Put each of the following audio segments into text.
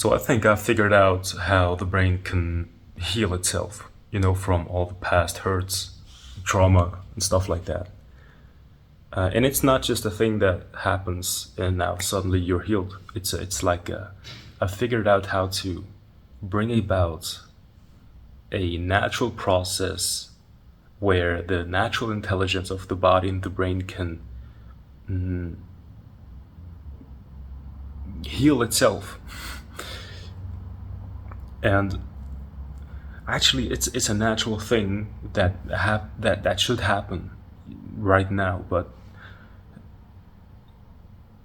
So I think I figured out how the brain can heal itself, from all the past hurts, trauma, and stuff like that. And it's not just a thing that happens and now suddenly you're healed. It's like I figured out how to bring about a natural process where the natural intelligence of the body and the brain can heal itself. And actually, it's a natural thing that should happen right now. But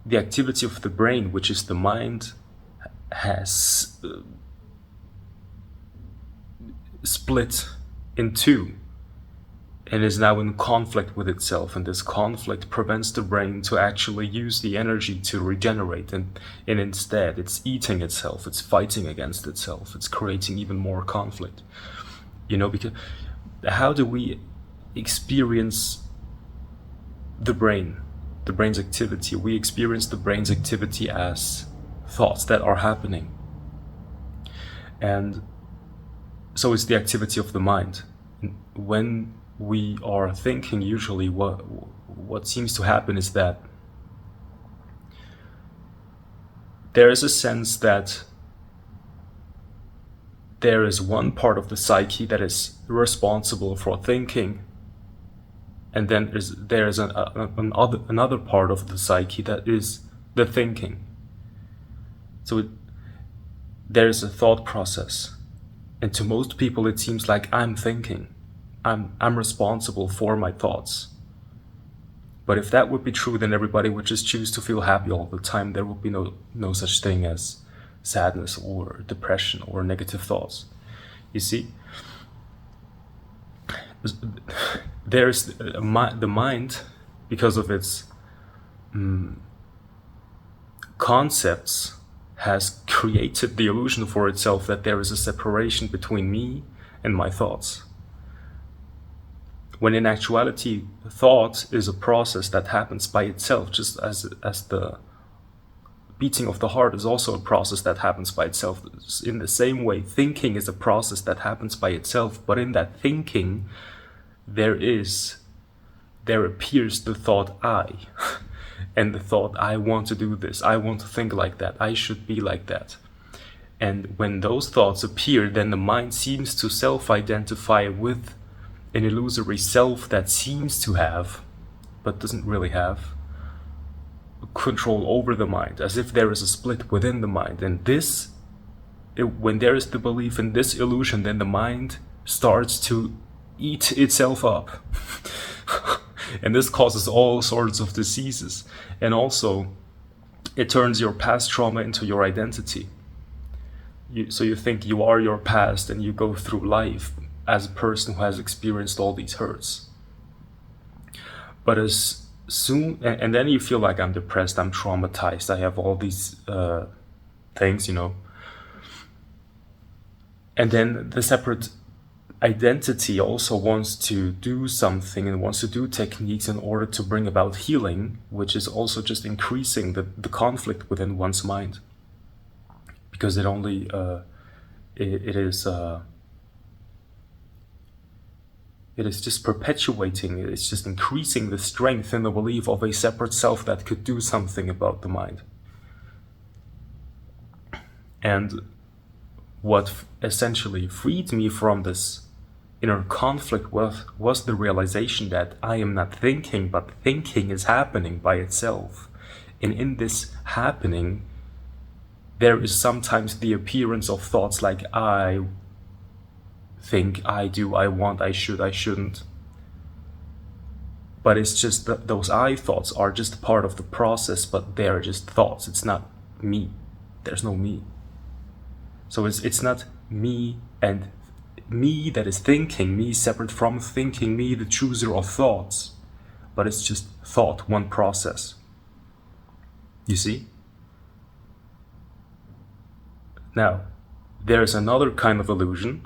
the activity of the brain, which is the mind, has split in two and is now in conflict with itself, and this conflict prevents the brain to actually use the energy to regenerate, and instead it's eating itself, it's fighting against itself, it's creating even more conflict. Because how do we experience the brain's activity? We experience the brain's activity as thoughts that are happening, and so it's the activity of the mind. When we are thinking, usually what seems to happen is that there is a sense that there is one part of the psyche that is responsible for thinking, and then there is another part of the psyche that is the thinking. So there is a thought process, and to most people it seems like I'm thinking. I'm responsible for my thoughts. But if that would be true, then everybody would just choose to feel happy all the time. There would be no such thing as sadness or depression or negative thoughts. You see, there's the mind, because of its concepts, has created the illusion for itself that there is a separation between me and my thoughts. When in actuality, thought is a process that happens by itself, just as the beating of the heart is also a process that happens by itself. In the same way, thinking is a process that happens by itself, but in that thinking, there appears the thought I, and the thought I want to do this, I want to think like that, I should be like that. And when those thoughts appear, then the mind seems to self-identify with an illusory self that seems to have, but doesn't really have, control over the mind, as if there is a split within the mind. And when there is the belief in this illusion, then the mind starts to eat itself up. And this causes all sorts of diseases. And also, it turns your past trauma into your identity. So you think you are your past, and you go through life as a person who has experienced all these hurts. But as soon, and then you feel like I'm depressed, I'm traumatized, I have all these things, And then the separate identity also wants to do something and wants to do techniques in order to bring about healing, which is also just increasing the conflict within one's mind. Because it only, it is just perpetuating, it's just increasing the strength in the belief of a separate self that could do something about the mind. And what essentially freed me from this inner conflict was the realization that I am not thinking, but thinking is happening by itself. And in this happening, there is sometimes the appearance of thoughts like I think, I do, I want, I should, I shouldn't. But it's just that those I thoughts are just part of the process, but they're just thoughts. It's not me. There's no me. So it's not me and me that is thinking, me separate from thinking, me the chooser of thoughts. But it's just thought, one process. You see? Now, there is another kind of illusion.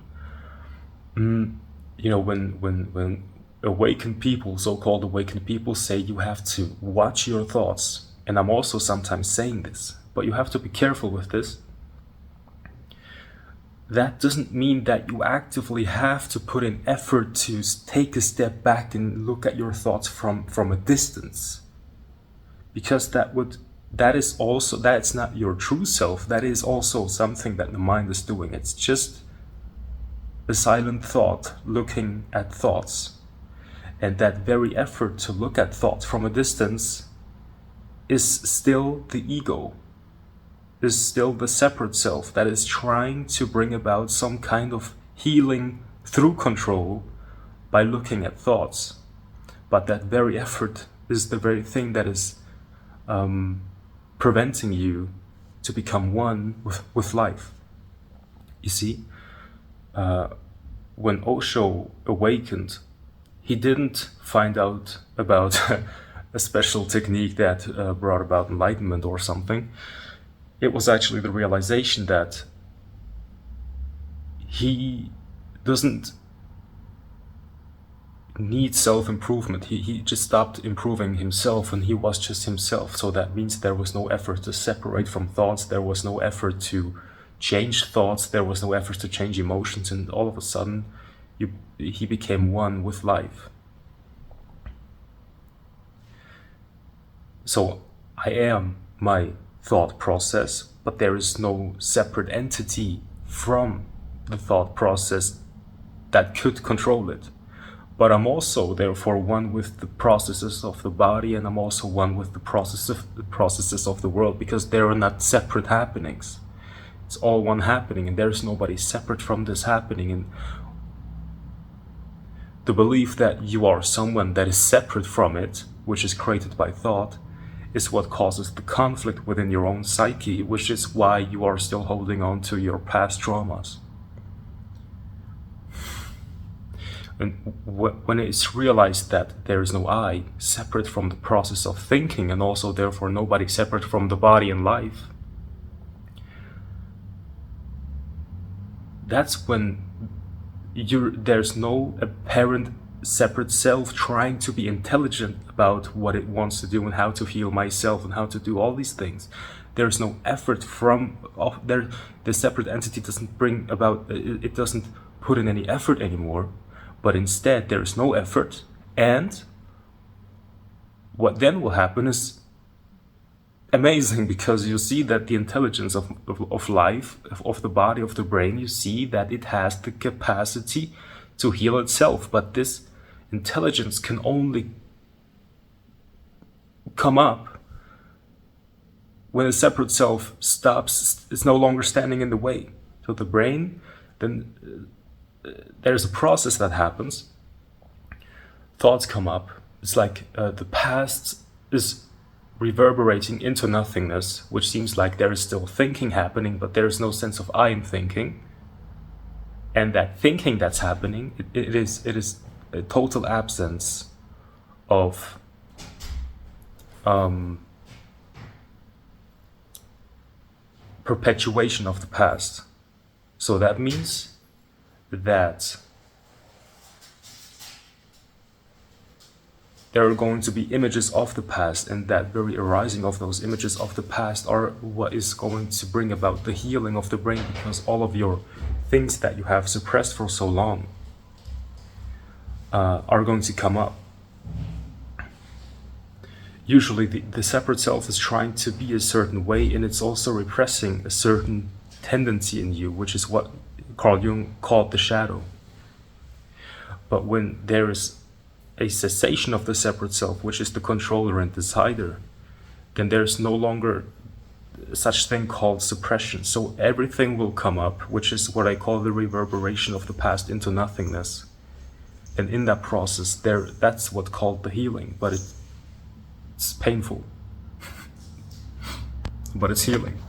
When awakened people, so-called awakened people, say you have to watch your thoughts, and I'm also sometimes saying this, but you have to be careful with this, that doesn't mean that you actively have to put in effort to take a step back and look at your thoughts from a distance. Because that's not your true self. That is also something that the mind is doing. It's just a silent thought looking at thoughts. And that very effort to look at thoughts from a distance is still the ego, is still the separate self that is trying to bring about some kind of healing through control by looking at thoughts. But that very effort is the very thing that is preventing you to become one with life. You see, when Osho awakened, he didn't find out about a special technique that brought about enlightenment or something. It was actually the realization that he doesn't need self-improvement. He just stopped improving himself and he was just himself. So that means there was no effort to separate from thoughts. There was no effort to change thoughts. There was no effort to change emotions. And all of a sudden, he became one with life. So I am my thought process, but there is no separate entity from the thought process that could control it. But I'm also therefore one with the processes of the body, and I'm also one with the processes of the world, because they are not separate happenings. It's all one happening, and there's nobody separate from this happening. And the belief that you are someone that is separate from it, which is created by thought, is what causes the conflict within your own psyche, which is why you are still holding on to your past traumas. And when it's realized that there is no I separate from the process of thinking, and also therefore nobody separate from the body and life, that's when there's no apparent separate self trying to be intelligent about what it wants to do and how to heal myself and how to do all these things. There's no effort the separate entity doesn't bring about, it doesn't put in any effort anymore, but instead there is no effort. And what then will happen is amazing, because you see that the intelligence of life, of the body, of the brain, you see that it has the capacity to heal itself. But this intelligence can only come up when a separate self stops, is no longer standing in the way. So the brain, then there's a process that happens. Thoughts come up. It's like the past is reverberating into nothingness, which seems like there is still thinking happening, but there is no sense of I am thinking. And that thinking that's happening, it is a total absence of perpetuation of the past. So that means that there are going to be images of the past, and that very arising of those images of the past are what is going to bring about the healing of the brain, because all of your things that you have suppressed for so long are going to come up. Usually the separate self is trying to be a certain way, and it's also repressing a certain tendency in you, which is what Carl Jung called the shadow. But when there is a cessation of the separate self, which is the controller and decider, then there's no longer such thing called suppression. So everything will come up, which is what I call the reverberation of the past into nothingness. And in that process, that's what's called the healing. But it's painful. But it's healing.